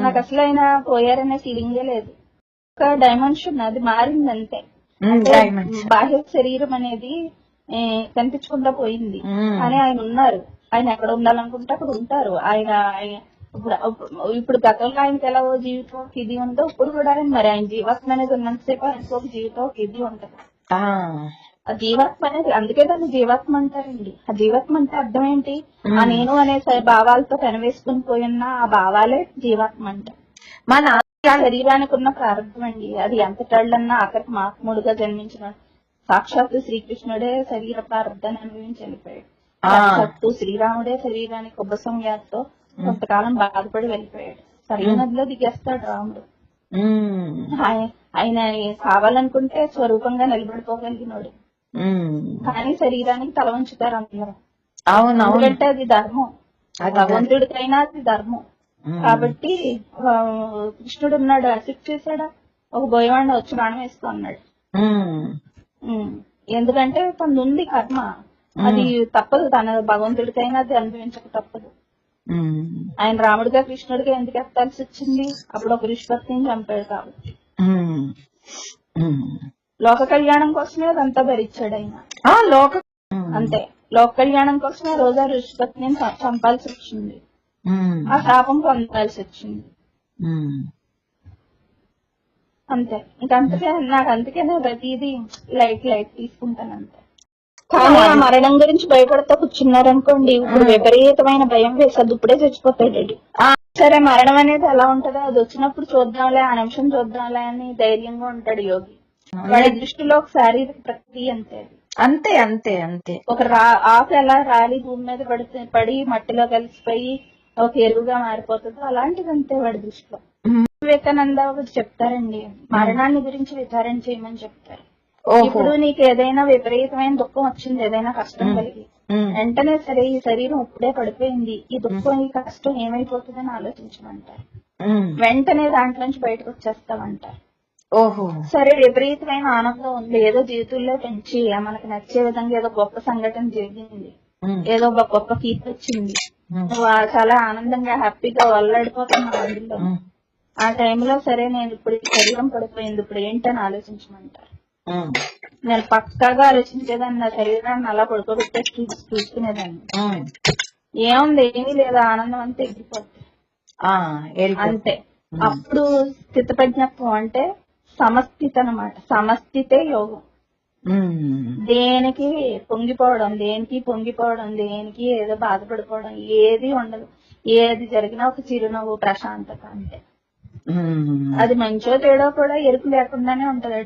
నాకు అసలు ఆయన పోయారనే ఫీలింగే లేదు. ఒక డైమెన్షన్ అది మారింది అంతే. అంటే బాహ్య శరీరం అనేది కనిపించకుండా పోయింది, కానీ ఆయన ఉన్నారు. ఆయన ఎక్కడ ఉండాలనుకుంటే అక్కడ ఉంటారు. ఆయన ఇప్పుడు గతంలో ఆయనకి ఎలా జీవితం ఒక ఇది ఉందో ఇప్పుడు కూడా మరి ఆయన జీవాత్మ అనేది ఉన్నంతసేపు ఆయనకు ఒక జీవితం ఒక ఇది ఉంటది. ఆ జీవాత్మ అనేది అందుకే దాన్ని జీవాత్మ అంటారండి. ఆ జీవాత్మ అంటే అర్థం ఏంటి? ఆ నేను అనే భావాలతో కనివేసుకుని పోయిన ఆ భావాలే జీవాత్మ అంటారు. మన శరీరానికి ఉన్న ప్రారంభం అండి. అది ఎంత టళ్ళన్నా అక్కడికి మహాత్ముడుగా జన్మించిన సాక్షాత్తు శ్రీకృష్ణుడే శరీర ప్రారంభాన్ని అనుభవించి వెళ్ళిపోయాడు. సాక్షాత్తు శ్రీరాముడే శరీరానికి ఉబ్బసం వ్యాధితో కొంతకాలం బాధపడి వెళ్ళిపోయాడు. సరైన నదిలో దిగేస్తాడు రాముడు. ఆయన కావాలనుకుంటే స్వరూపంగా నిలబడిపోగలిగినాడు, కానీ శరీరానికి తల ఉంచుతారు అందరూ. ఎందుకంటే అది ధర్మం, భగవంతుడికైనా అది ధర్మం. కాబట్టి కృష్ణుడు ఉన్నాడు, అసిక్ట్ చేశాడా? ఒక బోయవాడిని వచ్చి బాణం వేస్తూ అన్నాడు. ఎందుకంటే తను ఉంది కర్మ, అది తప్పదు. తన భగవంతుడికైనా అది అనుభవించక తప్పదు. ఆయన రాముడిగా కృష్ణుడిగా ఎందుకు ఎత్తాల్సి వచ్చింది? అప్పుడు ఒక ఋషిపత్ని చంపాడు కాబట్టి. లోక కళ్యాణం కోసమే అదంతా భరించాడు ఆయన. అంతే, లోక కళ్యాణం కోసమే రోజా ఋషిపత్ని చంపాల్సి వచ్చింది, ఆ శాపం పొందాల్సి వచ్చింది. అంతే. ఇంకంతకే నాకు అందుకే ప్రతిదీ లైట్ తీసుకుంటాను అంతే. కానీ ఆ మరణం గురించి భయపడతా కూర్చున్నారనుకోండి, ఇప్పుడు విపరీతమైన భయం వేసద్దు, ఇప్పుడే చచ్చిపోతాడు. సరే, మరణం అనేది ఎలా ఉంటదో అది వచ్చినప్పుడు చూద్దాంలే, ఆ నిమిషం చూద్దాంలే అని ధైర్యంగా ఉంటాడు యోగి. వాడి దృష్టిలో ఒక శారీరక ప్రక్రియ అంతే. అంతే అంతే అంతే ఒక ఆకు ఎలా రాలి భూమి మీద పడి మట్టిలో కలిసిపోయి ఒక ఎరువుగా మారిపోతుందో అలాంటిది అంతే వాడి దృష్టిలో. వివేకానంద ఒకటి చెప్తారండి, మరణాన్ని గురించి విచారణ చేయమని చెప్తారు. ఇప్పుడు నీకు ఏదైనా విపరీతమైన దుఃఖం వచ్చింది, ఏదైనా కష్టం కలిగి, వెంటనే సరే ఈ శరీరం ఇప్పుడే పడిపోయింది, ఈ దుఃఖం ఈ కష్టం ఏమైపోతుందని ఆలోచించమంటారు. వెంటనే దాంట్లోంచి బయటకు వచ్చేస్తామంటారు. సరే, విపరీతమైన ఆనందం ఉంది, ఏదో జీవితంలో పెంచి మనకు నచ్చే విధంగా ఏదో గొప్ప సంఘటన జరిగింది, ఏదో గొప్ప కీర్తి వచ్చింది, చాలా ఆనందంగా హ్యాపీగా వల్లాడిపోతున్నా అందులో. ఆ టైంలో సరే నేను ఇప్పుడు శరీరం పడిపోయింది, ఇప్పుడు ఏంటని ఆలోచించమంటారు. నేను పక్కాగా ఆలోచించేదాన్ని, నా శరీరాన్ని అలా పడుకోబెట్టేసి చూసుకునేదాన్ని. ఏముంది, ఏమీ లేదు, ఆనందం అంతా ఎగిరిపోతుంది అంతే. అప్పుడు స్థితప్రజ్ఞత్వం అంటే సమస్థితి అన్నమాట. సమస్థితే యోగం. దేనికి పొంగిపోవడం, దేనికి ఏదో బాధపడిపోవడం ఏది ఉండదు. ఏది జరిగినా ఒక చిరునవ్వు, ప్రశాంతత అంతే. అది మంచో తేడో కూడా ఎరుపు లేకుండానే ఉంటది.